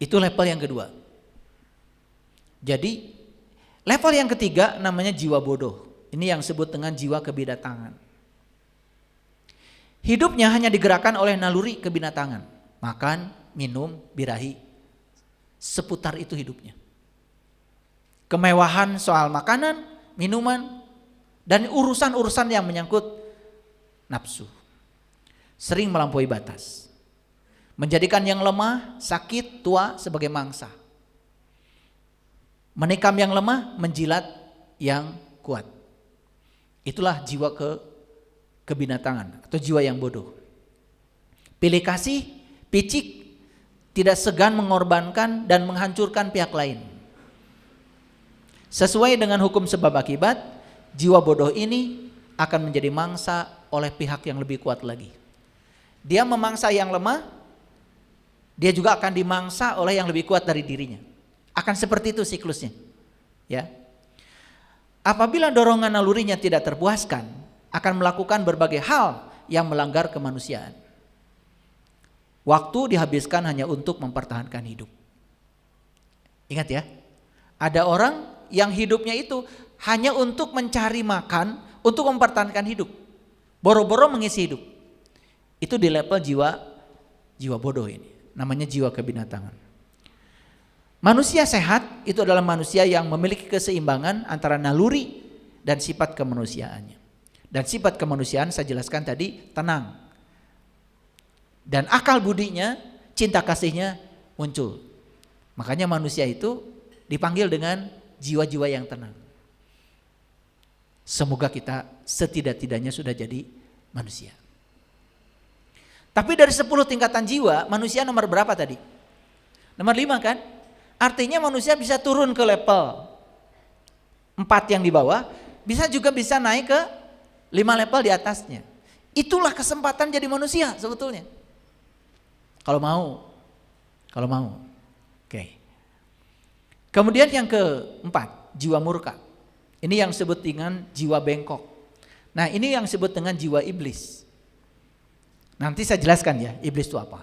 Itu level yang kedua. Jadi level yang ketiga namanya jiwa bodoh. Ini yang disebut dengan jiwa kebinatangan. Hidupnya hanya digerakkan oleh naluri kebinatangan. Makan, minum, birahi. Seputar itu hidupnya. Kemewahan soal makanan, minuman, dan urusan-urusan yang menyangkut nafsu. Sering melampaui batas. Menjadikan yang lemah, sakit, tua sebagai mangsa. Menikam yang lemah, menjilat yang kuat. Itulah jiwa kebinatangan atau jiwa yang bodoh. Pilih kasih, picik, tidak segan mengorbankan dan menghancurkan pihak lain. Sesuai dengan hukum sebab akibat, jiwa bodoh ini akan menjadi mangsa oleh pihak yang lebih kuat lagi. Dia memangsa yang lemah, dia juga akan dimangsa oleh yang lebih kuat dari dirinya. Akan seperti itu siklusnya. Ya. Apabila dorongan nalurinya tidak terpuaskan, akan melakukan berbagai hal yang melanggar kemanusiaan. Waktu dihabiskan hanya untuk mempertahankan hidup. Ingat ya, ada orang yang hidupnya itu hanya untuk mencari makan, untuk mempertahankan hidup. Boro-boro mengisi hidup. Itu di level jiwa bodoh ini. Namanya jiwa kebinatangan. Manusia sehat itu adalah manusia yang memiliki keseimbangan antara naluri dan sifat kemanusiaannya. Dan sifat kemanusiaan saya jelaskan tadi tenang. Dan akal budinya, cinta kasihnya muncul. Makanya manusia itu dipanggil dengan jiwa-jiwa yang tenang. Semoga kita setidak-tidaknya sudah jadi manusia. Tapi dari 10 tingkatan jiwa, manusia nomor berapa tadi? Nomor 5 kan? Artinya manusia bisa turun ke level 4 yang di bawah, bisa naik ke 5 level di atasnya. Itulah kesempatan jadi manusia sebetulnya. Kalau mau. Oke. Kemudian yang keempat, jiwa murka. Ini yang disebut dengan jiwa bengkok. Nah, ini yang disebut dengan jiwa iblis. Nanti saya jelaskan ya, iblis itu apa.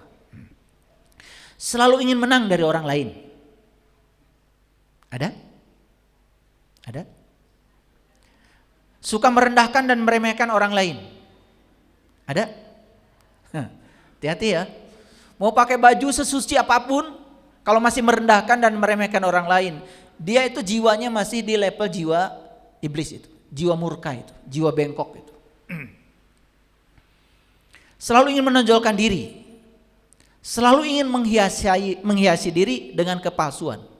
Selalu ingin menang dari orang lain. Ada? Suka merendahkan dan meremehkan orang lain. Ada? Hati-hati ya. Mau pakai baju sesuci apapun, kalau masih merendahkan dan meremehkan orang lain, dia itu jiwanya masih di level jiwa iblis itu. Jiwa murka itu, jiwa bengkok itu. Selalu ingin menonjolkan diri. Selalu ingin menghiasi diri dengan kepalsuan.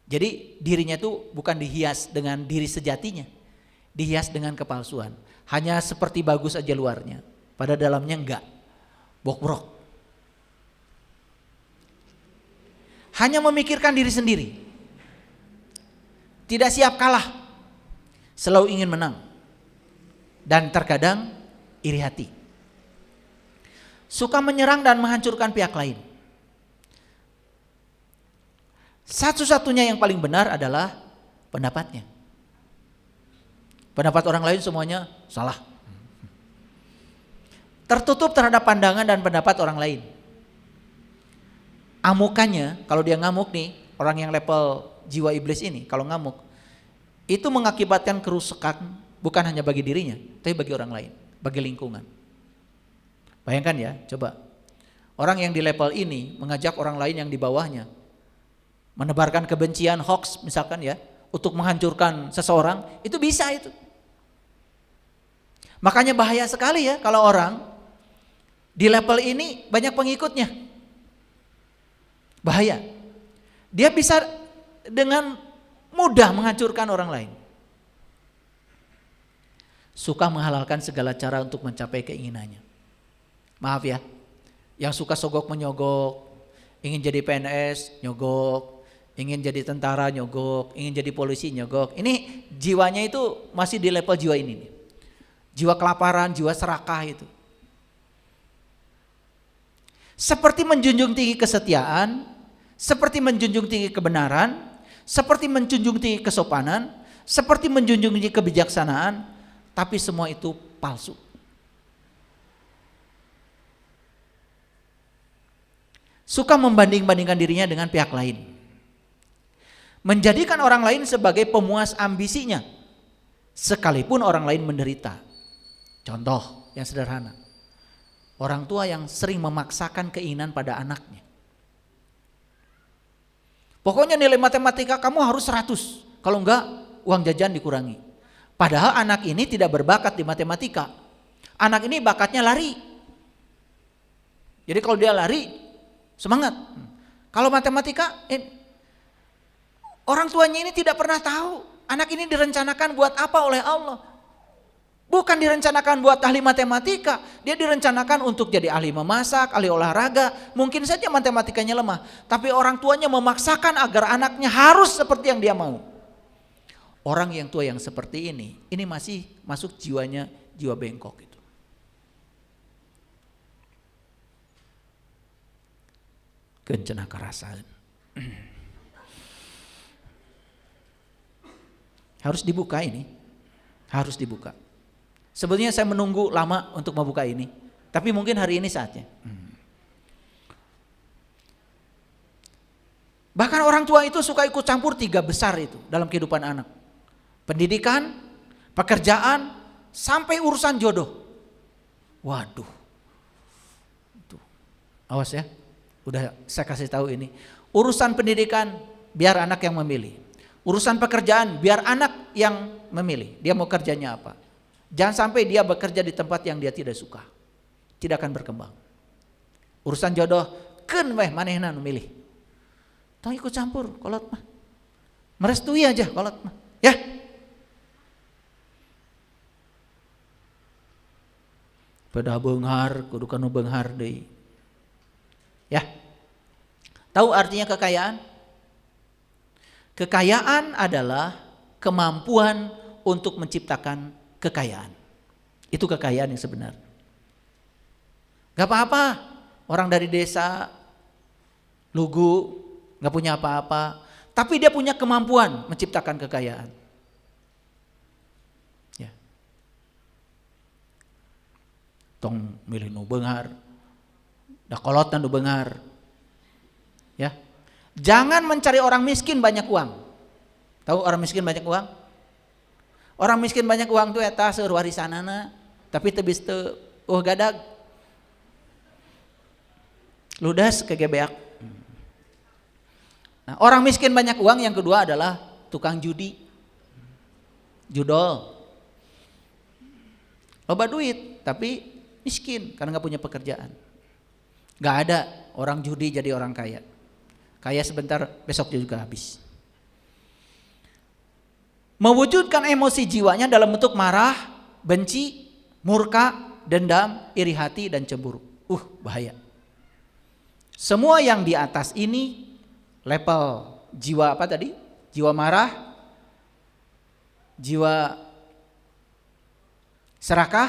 Jadi dirinya itu bukan dihias dengan diri sejatinya, dihias dengan kepalsuan. Hanya seperti bagus aja luarnya, pada dalamnya enggak, bokrok. Hanya memikirkan diri sendiri, tidak siap kalah, selalu ingin menang, dan terkadang iri hati. Suka menyerang dan menghancurkan pihak lain. Satu-satunya yang paling benar adalah pendapatnya. Pendapat orang lain semuanya salah. Tertutup terhadap pandangan dan pendapat orang lain. Amukannya, kalau dia ngamuk nih, orang yang level jiwa iblis ini, kalau ngamuk, itu mengakibatkan kerusakan bukan hanya bagi dirinya, tapi bagi orang lain, bagi lingkungan. Bayangkan ya, coba. Orang yang di level ini mengajak orang lain yang di bawahnya menebarkan kebencian, hoax misalkan ya, untuk menghancurkan seseorang, itu bisa itu. Makanya bahaya sekali ya kalau orang di level ini banyak pengikutnya. Bahaya. Dia bisa dengan mudah menghancurkan orang lain. Suka menghalalkan segala cara untuk mencapai keinginannya. Maaf ya, yang suka sogok menyogok, ingin jadi PNS nyogok, ingin jadi tentara nyogok, ingin jadi polisi nyogok. Ini jiwanya itu masih di level jiwa ini nih. Jiwa kelaparan, jiwa serakah itu. Seperti menjunjung tinggi kesetiaan, seperti menjunjung tinggi kebenaran, seperti menjunjung tinggi kesopanan, seperti menjunjung tinggi kebijaksanaan, tapi semua itu palsu. Suka membanding-bandingkan dirinya dengan pihak lain. Menjadikan orang lain sebagai pemuas ambisinya, sekalipun orang lain menderita. Contoh yang sederhana, orang tua yang sering memaksakan keinginan pada anaknya. Pokoknya nilai matematika kamu harus 100, kalau enggak uang jajan dikurangi. Padahal anak ini tidak berbakat di matematika. Anak ini bakatnya lari. Jadi kalau dia lari, semangat. Kalau matematika, orang tuanya ini tidak pernah tahu anak ini direncanakan buat apa oleh Allah. Bukan direncanakan buat ahli matematika, dia direncanakan untuk jadi ahli memasak, ahli olahraga. Mungkin saja matematikanya lemah, tapi orang tuanya memaksakan agar anaknya harus seperti yang dia mau. Orang yang tua yang seperti ini masih masuk jiwanya jiwa bengkok itu. Kencana kerasaan. Harus dibuka ini, harus dibuka. Sebetulnya saya menunggu lama untuk membuka ini, tapi mungkin hari ini saatnya. Bahkan orang tua itu suka ikut campur 3 besar itu dalam kehidupan anak. Pendidikan, pekerjaan, sampai urusan jodoh. Waduh, tuh. Awas ya, udah saya kasih tahu ini. Urusan pendidikan biar anak yang memilih. Urusan pekerjaan biar anak yang memilih, dia mau kerjanya apa. Jangan sampai dia bekerja di tempat yang dia tidak suka, tidak akan berkembang. Urusan jodoh, keun weh manehna nu milih. Tong ikut campur, kolot mah. Merestui aja kolot mah, ya. Pada beunghar, kudu kanu beunghar deui. Ya. Tahu artinya kekayaan? Kekayaan adalah kemampuan untuk menciptakan kekayaan. Itu kekayaan yang sebenarnya. Gak apa-apa orang dari desa lugu, gak punya apa-apa, tapi dia punya kemampuan menciptakan kekayaan. Ya. Tong milih nu beunghar, da kolotna nu beunghar. Ya. Jangan mencari orang miskin banyak uang. Tahu orang miskin banyak uang? Orang miskin banyak uang tuh eta seueur warisanana, tapi teu bisa teu gadag. Ludas kegebeak. Nah, orang miskin banyak uang yang kedua adalah tukang judi. Judol. Loba duit tapi miskin karena enggak punya pekerjaan. Enggak ada orang judi jadi orang kaya. Kaya sebentar, besok juga habis. Mewujudkan emosi jiwanya dalam bentuk marah, benci, murka, dendam, iri hati, dan cemburu. Bahaya. Semua yang di atas ini level jiwa apa tadi? Jiwa marah, jiwa serakah,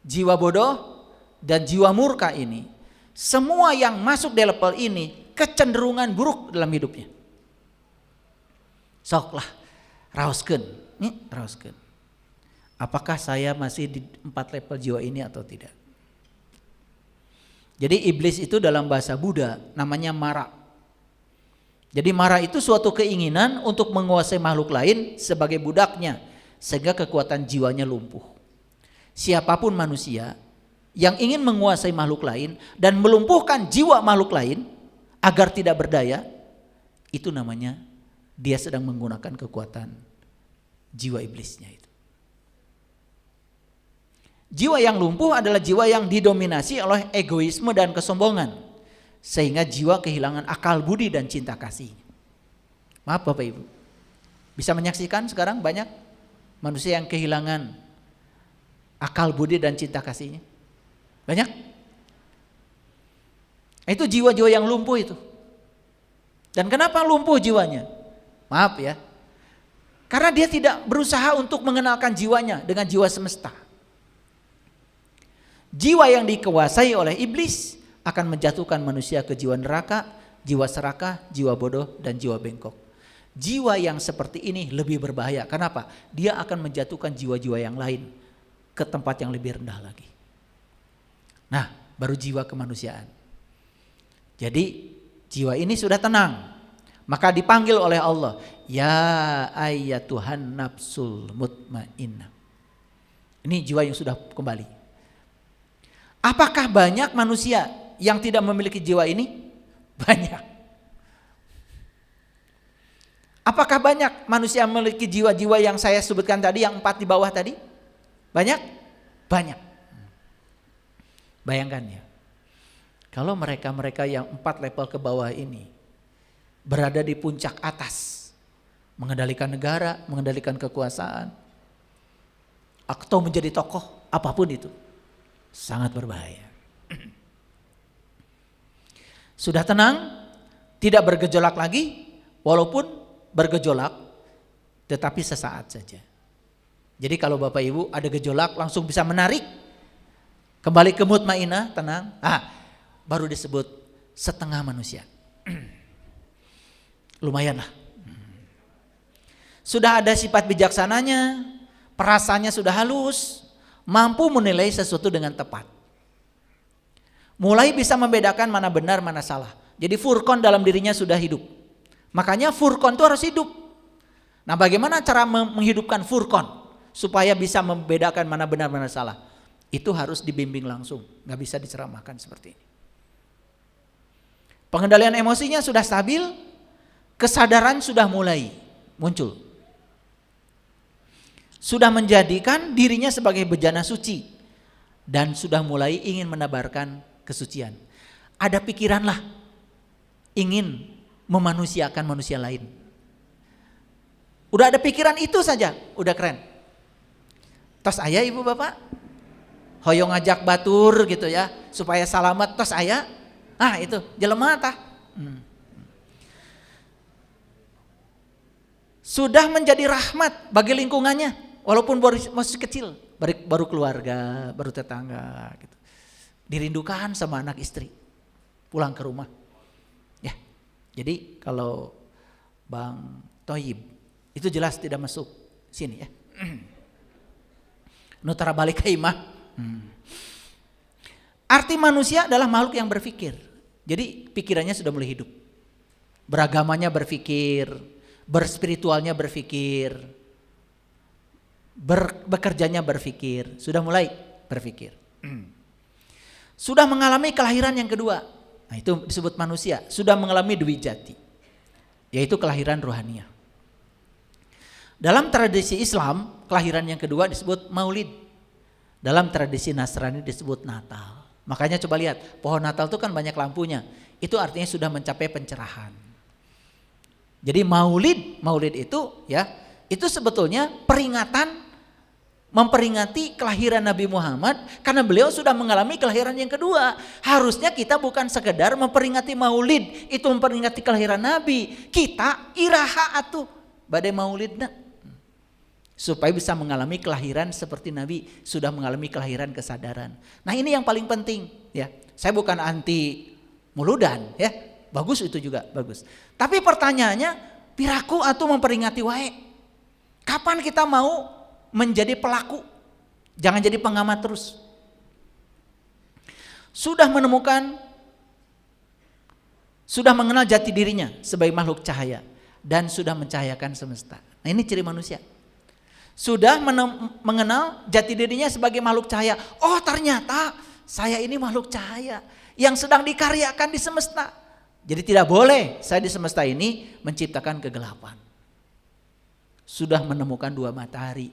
jiwa bodoh, dan jiwa murka ini. Semua yang masuk di level ini kecenderungan buruk dalam hidupnya. Sok lah, raoskeun, raoskeun. Apakah saya masih di 4 level jiwa ini atau tidak? Jadi iblis itu dalam bahasa Buddha namanya mara. Jadi mara itu suatu keinginan untuk menguasai makhluk lain sebagai budaknya sehingga kekuatan jiwanya lumpuh. Siapapun manusia yang ingin menguasai makhluk lain dan melumpuhkan jiwa makhluk lain agar tidak berdaya, itu namanya dia sedang menggunakan kekuatan jiwa iblisnya itu. Jiwa yang lumpuh adalah jiwa yang didominasi oleh egoisme dan kesombongan, sehingga jiwa kehilangan akal budi dan cinta kasih. Maaf Bapak Ibu, bisa menyaksikan sekarang banyak manusia yang kehilangan akal budi dan cinta kasihnya. Banyak. Itu jiwa-jiwa yang lumpuh itu. Dan kenapa lumpuh jiwanya? Maaf ya. Karena dia tidak berusaha untuk mengenalkan jiwanya dengan jiwa semesta. Jiwa yang dikuasai oleh iblis akan menjatuhkan manusia ke jiwa neraka, jiwa serakah, jiwa bodoh, dan jiwa bengkok. Jiwa yang seperti ini lebih berbahaya. Kenapa? Dia akan menjatuhkan jiwa-jiwa yang lain ke tempat yang lebih rendah lagi. Nah, baru jiwa kemanusiaan. Jadi jiwa ini sudah tenang. Maka dipanggil oleh Allah, ya ayyatuhan nafsul mutmainnah. Ini jiwa yang sudah kembali. Apakah banyak manusia yang tidak memiliki jiwa ini? Banyak. Apakah banyak manusia yang memiliki jiwa-jiwa yang saya sebutkan tadi, yang 4 di bawah tadi? Banyak? Banyak. Bayangkan ya, kalau mereka-mereka yang 4 level ke bawah ini berada di puncak atas, mengendalikan negara, mengendalikan kekuasaan, atau menjadi tokoh apapun itu, sangat berbahaya. Sudah tenang, tidak bergejolak lagi, walaupun bergejolak tetapi sesaat saja. Jadi kalau Bapak Ibu ada gejolak langsung bisa menarik kembali ke mutmainah, tenang. Baru disebut setengah manusia. Lumayan lah. Sudah ada sifat bijaksananya, perasaannya sudah halus, mampu menilai sesuatu dengan tepat. Mulai bisa membedakan mana benar, mana salah. Jadi furqan dalam dirinya sudah hidup. Makanya furqan itu harus hidup. Nah, bagaimana cara menghidupkan furqan supaya bisa membedakan mana benar, mana salah? Itu harus dibimbing langsung, nggak bisa diceramahkan seperti ini. Pengendalian emosinya sudah stabil, kesadaran sudah mulai muncul. Sudah menjadikan dirinya sebagai bejana suci dan sudah mulai ingin menebarkan kesucian. Ada pikiran lah ingin memanusiakan manusia lain. Udah ada pikiran itu saja, udah keren. Tos aya ibu bapak, hoyong ngajak batur gitu ya, supaya salamet tos aya. Itu jelema tah. Sudah menjadi rahmat bagi lingkungannya, walaupun masih kecil, baru keluarga, baru tetangga gitu. Dirindukan sama anak istri, pulang ke rumah. Jadi kalau Bang Toyib itu jelas tidak masuk sini ya. Nutara balik ke imah. Arti manusia adalah makhluk yang berpikir. Jadi pikirannya sudah mulai hidup. Beragamanya berpikir, berspiritualnya berpikir, bekerjanya berpikir, sudah mulai berpikir. Sudah mengalami kelahiran yang kedua. Nah, itu disebut manusia sudah mengalami dwijati, yaitu kelahiran rohaniah. Dalam tradisi Islam, kelahiran yang kedua disebut Maulid. Dalam tradisi Nasrani disebut Natal. Makanya coba lihat, pohon Natal itu kan banyak lampunya. Itu artinya sudah mencapai pencerahan. Jadi Maulid itu ya, itu sebetulnya peringatan, memperingati kelahiran Nabi Muhammad karena beliau sudah mengalami kelahiran yang kedua. Harusnya kita bukan sekedar memperingati Maulid, itu memperingati kelahiran Nabi. Kita iraha atuh badai Maulidna, supaya bisa mengalami kelahiran seperti Nabi sudah mengalami kelahiran kesadaran. Nah, ini yang paling penting ya. Saya bukan anti muludan ya. Bagus itu juga, bagus. Tapi pertanyaannya, piraku atuh memperingati wae. Kapan kita mau menjadi pelaku? Jangan jadi pengamat terus. Sudah menemukan, sudah mengenal jati dirinya sebagai makhluk cahaya dan sudah mencahayakan semesta. Nah, ini ciri manusia. Sudah mengenal jati dirinya sebagai makhluk cahaya. Oh, ternyata saya ini makhluk cahaya yang sedang dikaryakan di semesta. Jadi tidak boleh saya di semesta ini menciptakan kegelapan. Sudah menemukan 2 matahari.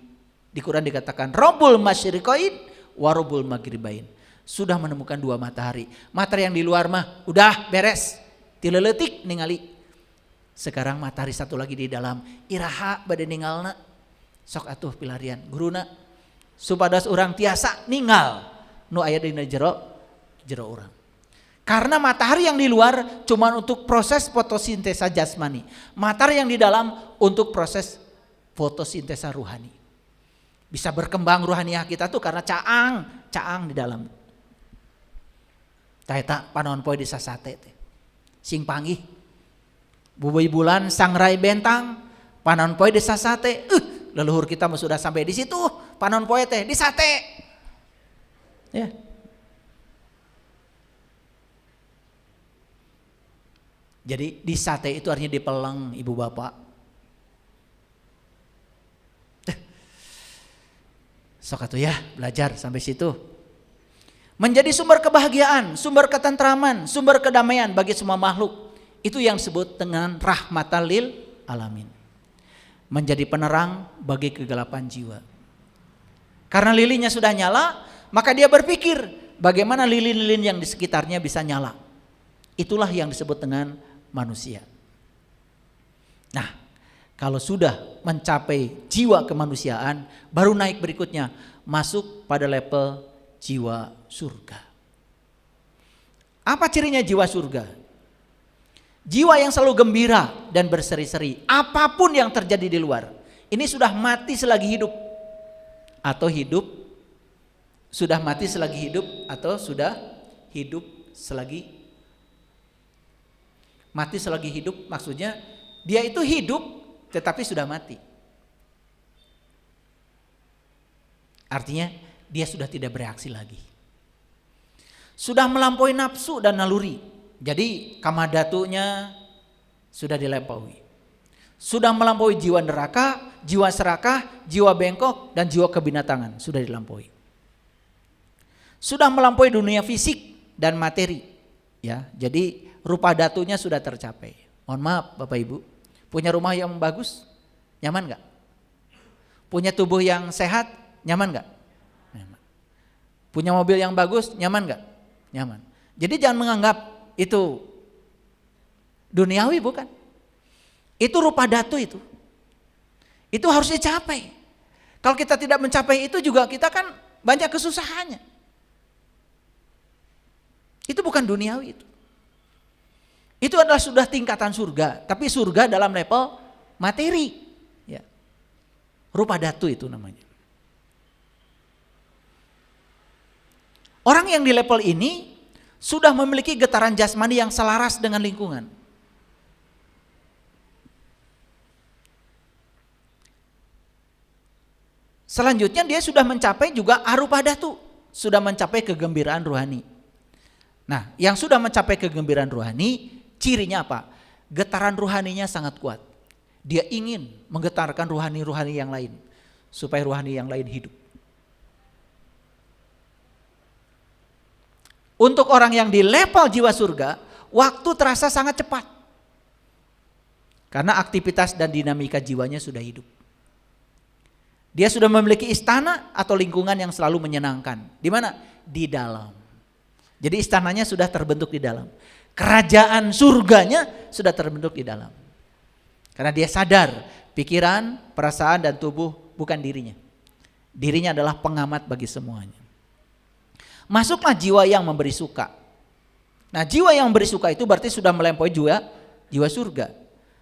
Di Quran dikatakan Rabbul Masyriqain wa Rabbul Maghribain. Sudah menemukan 2 matahari. Matahari yang di luar mah udah beres. Tileletik ningali. Sekarang matahari satu lagi di dalam. Iraha bade ningalna. Sok atuh pilarian guruna. Supados urang tiasa ningal nu aya dina jero urang. Karena matahari yang di luar cuma untuk proses fotosintesa jasmani. Matahari yang di dalam untuk proses fotosintesa ruhani. Bisa berkembang ruhaniah kita tuh karena caang di dalam. Tah eta panaon poe di sasate teh. Sing panggih. Bubui bulan sangrai bentang, panaon poe di sasate. Leluhur kita mah sudah sampai di situ. Panaon poe teh di sate. Ya. Jadi disate itu artinya dipeleng, ibu bapak. Sok atuh ya, belajar sampai situ. Menjadi sumber kebahagiaan, sumber ketentraman, sumber kedamaian bagi semua makhluk. Itu yang disebut dengan rahmatan lil alamin. Menjadi penerang bagi kegelapan jiwa. Karena lilinnya sudah nyala, maka dia berpikir bagaimana lilin-lilin yang di sekitarnya bisa nyala. Itulah yang disebut dengan manusia. Nah, kalau sudah mencapai jiwa kemanusiaan, baru naik berikutnya, masuk pada level jiwa surga. Apa cirinya jiwa surga? Jiwa yang selalu gembira dan berseri-seri, apapun yang terjadi di luar. Ini sudah mati selagi hidup, atau hidup, sudah mati selagi hidup, atau sudah hidup selagi mati selagi hidup. Maksudnya dia itu hidup tetapi sudah mati. Artinya dia sudah tidak bereaksi lagi. Sudah melampaui nafsu dan naluri. Jadi kamadatunya sudah dilampaui. Sudah melampaui jiwa neraka, jiwa serakah, jiwa bengkok, dan jiwa kebinatangan. Sudah dilampaui. Sudah melampaui dunia fisik dan materi. Ya, jadi rupa datunya sudah tercapai. Mohon maaf Bapak Ibu. Punya rumah yang bagus, nyaman gak? Punya tubuh yang sehat, nyaman gak? Nyaman. Punya mobil yang bagus, nyaman gak? Nyaman. Jadi jangan menganggap itu duniawi, bukan. Itu rupa datu itu. Itu harus dicapai. Kalau kita tidak mencapai itu juga kita kan banyak kesusahannya. Itu bukan duniawi itu. Itu adalah sudah tingkatan surga, tapi surga dalam level materi. Ya. Rupa datu itu namanya. Orang yang di level ini sudah memiliki getaran jasmani yang selaras dengan lingkungan. Selanjutnya dia sudah mencapai juga arupa datu, sudah mencapai kegembiraan rohani. Nah, yang sudah mencapai kegembiraan rohani, cirinya apa? Getaran rohaninya sangat kuat. Dia ingin menggetarkan rohani-rohani yang lain, supaya rohani yang lain hidup. Untuk orang yang di level jiwa surga, waktu terasa sangat cepat. Karena aktivitas dan dinamika jiwanya sudah hidup. Dia sudah memiliki istana atau lingkungan yang selalu menyenangkan. Di mana? Di dalam. Jadi istananya sudah terbentuk di dalam. Kerajaan surganya sudah terbentuk di dalam. Karena dia sadar pikiran, perasaan dan tubuh bukan dirinya. Dirinya adalah pengamat bagi semuanya. Masuklah jiwa yang memberi suka. Nah, jiwa yang memberi suka itu berarti sudah melampaui jiwa surga.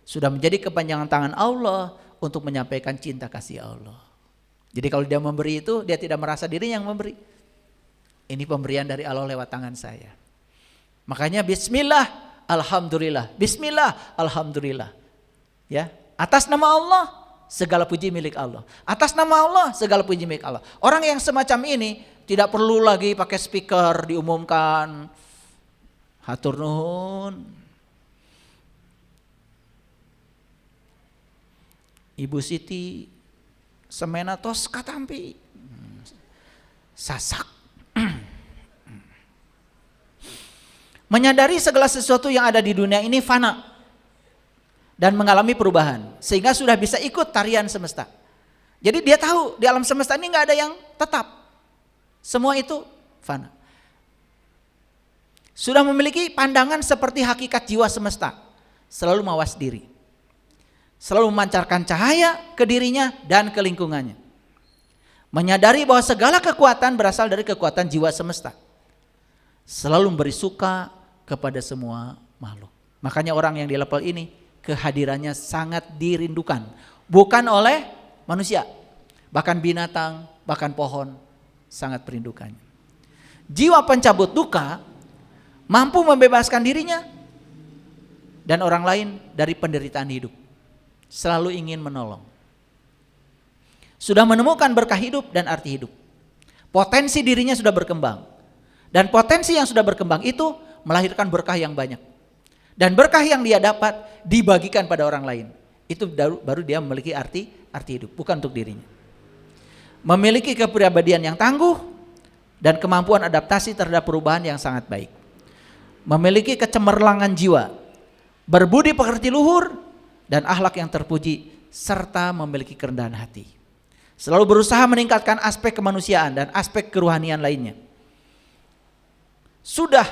Sudah menjadi kepanjangan tangan Allah untuk menyampaikan cinta kasih Allah. Jadi kalau dia memberi itu, dia tidak merasa dirinya yang memberi. Ini pemberian dari Allah lewat tangan saya. Makanya bismillah, alhamdulillah. Bismillah, alhamdulillah. Ya, atas nama Allah segala puji milik Allah. Atas nama Allah segala puji milik Allah. Orang yang semacam ini tidak perlu lagi pakai speaker diumumkan. Hatur nuhun. Ibu Siti semena tos katampi. Sasak. Menyadari segala sesuatu yang ada di dunia ini fana dan mengalami perubahan, sehingga sudah bisa ikut tarian semesta. Jadi dia tahu di alam semesta ini nggak ada yang tetap, semua itu fana. Sudah memiliki pandangan seperti hakikat jiwa semesta, selalu mawas diri, selalu memancarkan cahaya ke dirinya dan ke lingkungannya. Menyadari bahwa segala kekuatan berasal dari kekuatan jiwa semesta, selalu memberi suka kepada semua makhluk. Makanya orang yang di level ini kehadirannya sangat dirindukan, bukan oleh manusia, bahkan binatang, bahkan pohon sangat merindukannya. Jiwa pencabut duka mampu membebaskan dirinya dan orang lain dari penderitaan hidup, selalu ingin menolong. Sudah menemukan berkah hidup dan arti hidup. Potensi dirinya sudah berkembang. Dan potensi yang sudah berkembang itu melahirkan berkah yang banyak. Dan berkah yang dia dapat dibagikan pada orang lain. Itu baru dia memiliki arti hidup, bukan untuk dirinya. Memiliki kepribadian yang tangguh dan kemampuan adaptasi terhadap perubahan yang sangat baik. Memiliki kecemerlangan jiwa, berbudi pekerti luhur dan akhlak yang terpuji, serta memiliki kerendahan hati. Selalu berusaha meningkatkan aspek kemanusiaan dan aspek kerohanian lainnya. Sudah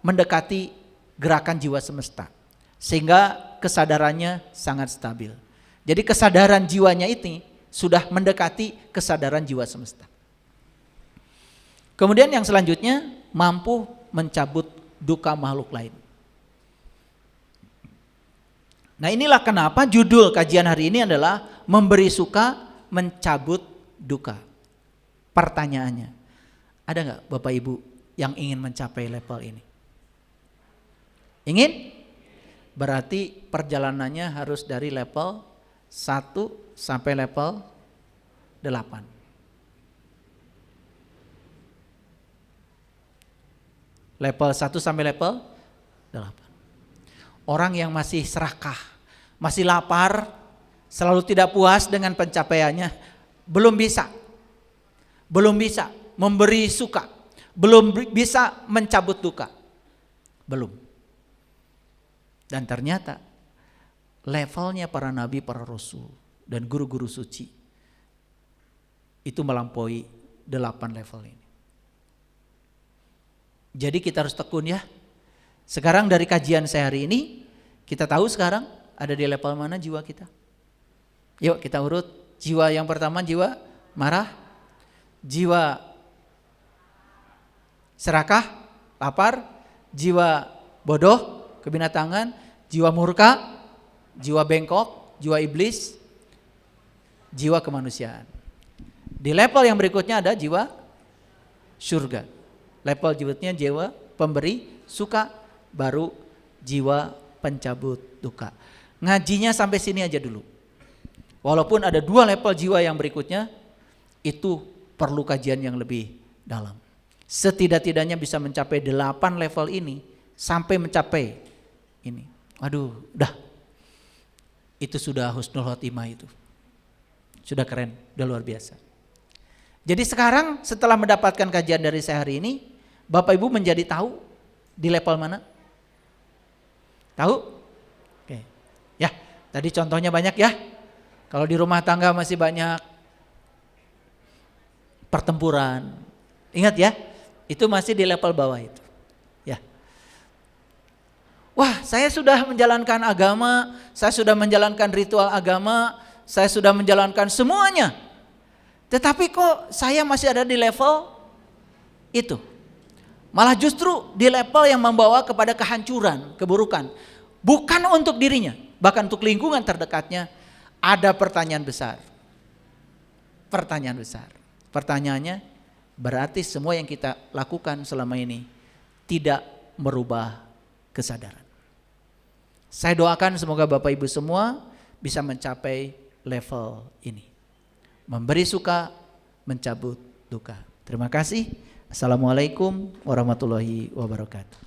mendekati gerakan jiwa semesta, sehingga kesadarannya sangat stabil. Jadi kesadaran jiwanya ini sudah mendekati kesadaran jiwa semesta. Kemudian yang selanjutnya, mampu mencabut duka makhluk lain. Nah, inilah kenapa judul kajian hari ini adalah memberi suka, mencabut duka. Pertanyaannya, ada nggak Bapak Ibu yang ingin mencapai level ini? Ingin? Berarti perjalanannya harus dari level 1 sampai level 8. Level 1 sampai level 8. Orang yang masih serakah, masih lapar, selalu tidak puas dengan pencapaiannya, belum bisa memberi suka, belum bisa mencabut duka. Belum. Dan ternyata levelnya para nabi, para rasul dan guru-guru suci itu melampaui 8 level ini. Jadi kita harus tekun ya. Sekarang dari kajian saya hari ini, kita tahu sekarang ada di level mana jiwa kita. Yuk kita urut. Jiwa yang pertama jiwa marah, jiwa serakah, lapar, jiwa bodoh, kebinatangan, jiwa murka, jiwa bengkok, jiwa iblis, jiwa kemanusiaan. Di level yang berikutnya ada jiwa surga. Level berikutnya jiwa pemberi suka, baru jiwa pencabut duka. Ngajinya sampai sini aja dulu. Walaupun ada 2 level jiwa yang berikutnya, itu perlu kajian yang lebih dalam. Setidak-tidaknya bisa mencapai 8 level ini, sampai mencapai ini. Aduh, udah. Itu sudah husnul khotimah itu. Sudah keren, udah luar biasa. Jadi sekarang setelah mendapatkan kajian dari saya hari ini, Bapak Ibu menjadi tahu di level mana? Tahu? Oke. Ya, tadi contohnya banyak ya. Kalau di rumah tangga masih banyak pertempuran. Ingat ya, itu masih di level bawah itu. Ya. Wah, saya sudah menjalankan agama, saya sudah menjalankan ritual agama, saya sudah menjalankan semuanya. Tetapi kok saya masih ada di level itu. Malah justru di level yang membawa kepada kehancuran, keburukan. Bukan untuk dirinya, bahkan untuk lingkungan terdekatnya. Ada pertanyaan besar. Pertanyaan besar. Pertanyaannya, berarti semua yang kita lakukan selama ini tidak merubah kesadaran. Saya doakan semoga Bapak Ibu semua bisa mencapai level ini. Memberi suka, mencabut duka. Terima kasih. Assalamualaikum warahmatullahi wabarakatuh.